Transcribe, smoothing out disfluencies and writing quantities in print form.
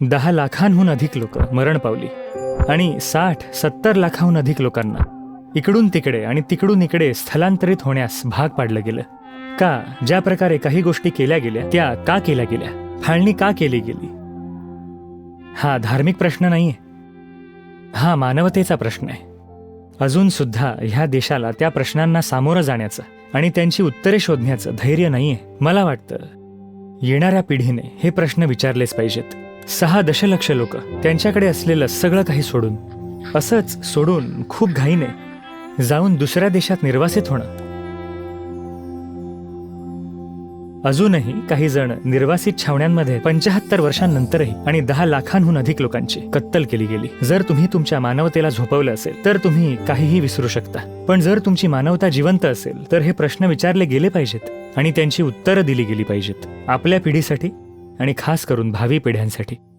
10 लाखांहून अधिक लोक मरण पावली आणि 60-70 लाखाहून अधिक लोकांना इकडून तिकडे आणि तिकडून इकडे स्थलांतरित होण्यास भाग पाडलं गेलं. का? ज्या प्रकारे काही गोष्टी केल्या गेल्या त्या का केल्या गेल्या? फाळणी का केली गेली? हा धार्मिक प्रश्न नाहीये, हा मानवतेचा प्रश्न आहे. अजून सुद्धा ह्या देशाला त्या प्रश्नांना सामोरं जाण्याचं आणि त्यांची उत्तरे शोधण्याचं धैर्य नाहीये. मला वाटतं येणाऱ्या पिढीने हे प्रश्न विचारलेच पाहिजेत. 6 दशलक्ष लोक त्यांच्याकडे असलेलं सगळं काही सोडून, असंच सोडून खूप घाईने जाऊन दुसऱ्या देशात निर्वासित होणं. अजूनही काही जण निर्वासित छावण्यांमध्ये 75 वर्षांनंतरही आणि 10 लाखांहून अधिक लोकांची कत्तल केली गेली. जर तुम्ही तुमच्या मानवतेला झोपवलं असेल तर तुम्ही काहीही विसरू शकता, पण जर तुमची मानवता जिवंत असेल तर हे प्रश्न विचारले गेले पाहिजेत आणि त्यांची उत्तरं दिली गेली पाहिजेत, आपल्या पिढीसाठी आणि खास करून भावी पिढ्यांसाठी.